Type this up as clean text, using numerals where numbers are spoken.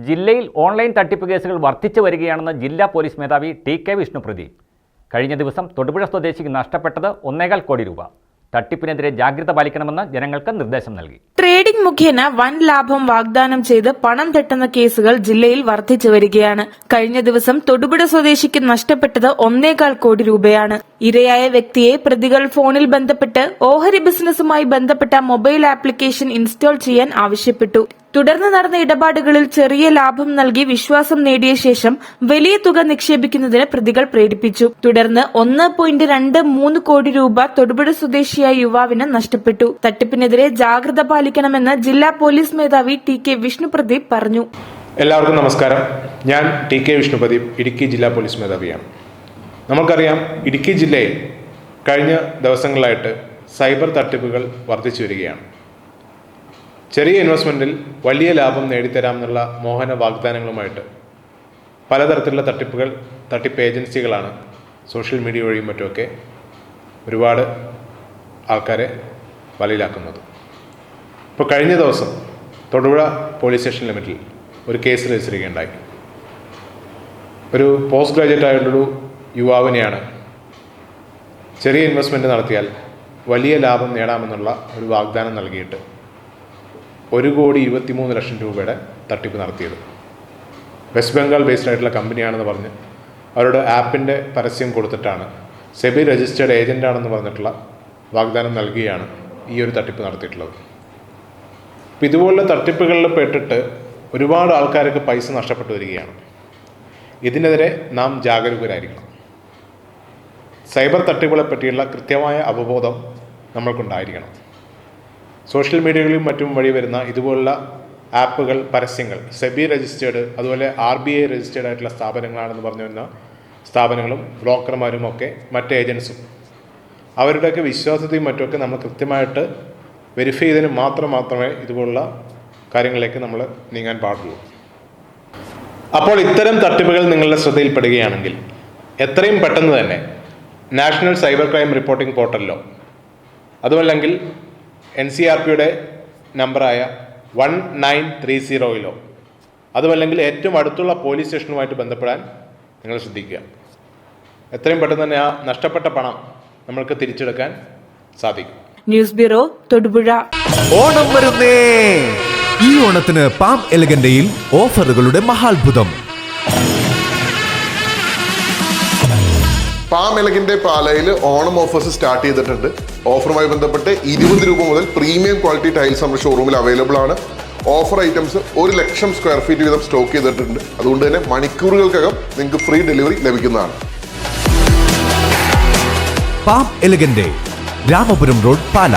ജില്ലയിൽ ഓൺലൈൻ തട്ടിപ്പ് കേസുകൾ വർദ്ധിച്ചു വരികയാണെന്ന് ജില്ലാ പോലീസ് മേധാവി ടി.കെ. വിഷ്ണുപ്രദീപ്. കഴിഞ്ഞ ദിവസം തൊടുപുഴ സ്വദേശിക്ക് നഷ്ടപ്പെട്ടത് 1.25 കോടി രൂപ. തട്ടിപ്പിനെതിരെ ജാഗ്രത പാലിക്കണമെന്ന് ജനങ്ങൾക്ക് നിർദ്ദേശം നൽകി. ട്രേഡിംഗ് മുഖേന വൻ ലാഭം വാഗ്ദാനം ചെയ്ത് പണം തട്ടുന്ന കേസുകൾ ജില്ലയിൽ വർദ്ധിച്ചു വരികയാണ്. കഴിഞ്ഞ ദിവസം തൊടുപുഴ സ്വദേശിക്ക് നഷ്ടപ്പെട്ടത് 1.25 കോടി രൂപയാണ്. ഇരയായ വ്യക്തിയെ പ്രതികൾ ഫോണിൽ ബന്ധപ്പെട്ട് ഓഹരി ബിസിനസ്സുമായി ബന്ധപ്പെട്ട മൊബൈൽ ആപ്ലിക്കേഷൻ ഇൻസ്റ്റാൾ ചെയ്യാൻ ആവശ്യപ്പെട്ടു. തുടർന്ന് നടന്ന ഇടപാടുകളിൽ ചെറിയ ലാഭം നൽകി വിശ്വാസം നേടിയ ശേഷം വലിയ തുക നിക്ഷേപിക്കുന്നതിന് പ്രതികൾ പ്രേരിപ്പിച്ചു. തുടർന്ന് 1.23 കോടി രൂപ തൊടുപുഴ സ്വദേശിയായ യുവാവിന് നഷ്ടപ്പെട്ടു. തട്ടിപ്പിനെതിരെ ജാഗ്രത പാലിക്കണമെന്ന് ജില്ലാ പോലീസ് മേധാവി ടി.കെ. വിഷ്ണുപ്രദീപ് പറഞ്ഞു. എല്ലാവർക്കും നമസ്കാരം. ഞാൻ ടി.കെ. വിഷ്ണുപ്രദീപ്, ഇടുക്കി ജില്ലാ പോലീസ് മേധാവിയാണ്. നമുക്കറിയാം, ഇടുക്കി ജില്ലയിൽ കഴിഞ്ഞ ദിവസങ്ങളായിട്ട് സൈബർ തട്ടിപ്പുകൾ വർദ്ധിച്ചു വരികയാണ്. ചെറിയ ഇൻവെസ്റ്റ്മെൻറ്റിൽ വലിയ ലാഭം നേടിത്തരാമെന്നുള്ള മോഹന വാഗ്ദാനങ്ങളുമായിട്ട് പലതരത്തിലുള്ള തട്ടിപ്പ് ഏജൻസികളാണ് സോഷ്യൽ മീഡിയ വഴിയും മറ്റുമൊക്കെ ഒരുപാട് ആൾക്കാരെ വലയിലാക്കുന്നത്. ഇപ്പോൾ കഴിഞ്ഞ ദിവസം തൊടുപുഴ പോലീസ് സ്റ്റേഷൻ ലിമിറ്റിൽ ഒരു കേസ് രജിസ്റ്റർ ചെയ്യുകയുണ്ടായി. ഒരു പോസ്റ്റ് ഗ്രാജുവേറ്റ് ആയിട്ടുള്ളൊരു യുവാവിനെയാണ് ചെറിയ ഇൻവെസ്റ്റ്മെൻറ്റ് നടത്തിയാൽ വലിയ ലാഭം നേടാമെന്നുള്ള ഒരു വാഗ്ദാനം നൽകിയിട്ട് 1,23,00,000 രൂപയുടെ തട്ടിപ്പ് നടത്തിയത്. വെസ്റ്റ് ബംഗാൾ ബേസ്ഡ് ആയിട്ടുള്ള കമ്പനിയാണെന്ന് പറഞ്ഞ് അവരുടെ ആപ്പിൻ്റെ പരസ്യം കൊടുത്തിട്ടാണ് സെബി രജിസ്റ്റേർഡ് ഏജൻ്റാണെന്ന് പറഞ്ഞിട്ടുള്ള വാഗ്ദാനം നൽകിയാണ് ഈ ഒരു തട്ടിപ്പ് നടത്തിയിട്ടുള്ളത്. അപ്പോൾ ഇതുപോലുള്ള തട്ടിപ്പുകളിൽ പെട്ടിട്ട് ഒരുപാട് ആൾക്കാർക്ക് പൈസ നഷ്ടപ്പെട്ടു വരികയാണ്. ഇതിനെതിരെ നാം ജാഗരൂകരായിരിക്കണം. സൈബർ തട്ടിപ്പുകളെ പറ്റിയുള്ള കൃത്യമായ അവബോധം നമ്മൾക്കുണ്ടായിരിക്കണം. സോഷ്യൽ മീഡിയകളിലും മറ്റും വഴി വരുന്ന ഇതുപോലുള്ള ആപ്പുകൾ, പരസ്യങ്ങൾ സെബി രജിസ്റ്റേർഡ്, അതുപോലെ RBI രജിസ്റ്റേർഡ് ആയിട്ടുള്ള സ്ഥാപനങ്ങളാണെന്ന് പറഞ്ഞു വരുന്ന സ്ഥാപനങ്ങളും ബ്രോക്കർമാരും ഒക്കെ മറ്റ് ഏജൻസും അവരുടെയൊക്കെ വിശ്വാസ്യതയും മറ്റുമൊക്കെ നമ്മൾ കൃത്യമായിട്ട് വെരിഫൈ ചെയ്തതിന് മാത്രമേ ഇതുപോലുള്ള കാര്യങ്ങളിലേക്ക് നമ്മൾ നീങ്ങാൻ പാടുള്ളൂ. അപ്പോൾ ഇത്തരം തട്ടിപ്പുകൾ നിങ്ങളുടെ ശ്രദ്ധയിൽപ്പെടുകയാണെങ്കിൽ എത്രയും പെട്ടെന്ന് തന്നെ നാഷണൽ സൈബർ ക്രൈം റിപ്പോർട്ടിംഗ് പോർട്ടലിലോ അതുമല്ലെങ്കിൽ NCRPയുടെ നമ്പറായ 1930 അതുമല്ലെങ്കിൽ ഏറ്റവും അടുത്തുള്ള പോലീസ് സ്റ്റേഷനുമായിട്ട് ബന്ധപ്പെടാൻ നിങ്ങൾ ശ്രദ്ധിക്കുക. എത്രയും പെട്ടെന്ന് തന്നെ ആ നഷ്ടപ്പെട്ട പണം നമ്മൾക്ക് തിരിച്ചെടുക്കാൻ സാധിക്കും. News bureau, Thodupuzha. ഓണം വരുന്നേ! ഈ ഓണത്തിന് പാം എലഗന്റയിൽ ഓഫറുകളുടെ മഹാത്ഭുതം. പാം എലഗന്റെ പാലയിൽ ഓണം ഓഫേഴ്സ് സ്റ്റാർട്ട് ചെയ്തിട്ടുണ്ട്. ഓഫറുമായി ബന്ധപ്പെട്ട് 20 രൂപ മുതൽ പ്രീമിയം ക്വാളിറ്റി ടൈൽസ് നമ്മുടെ ഷോറൂമിൽ അവൈലബിൾ ആണ്. ഓഫർ ഐറ്റംസ് 1,00,000 സ്ക്വയർ ഫീറ്റ് വീതം സ്റ്റോക്ക് ചെയ്തിട്ടുണ്ട്. അതുകൊണ്ട് തന്നെ മണിക്കൂറുകൾക്കകം നിങ്ങൾക്ക് ഫ്രീ ഡെലിവറി ലഭിക്കുന്നതാണ്. പാം എലഗന്റെ, രാമപുരം റോഡ്, പാല.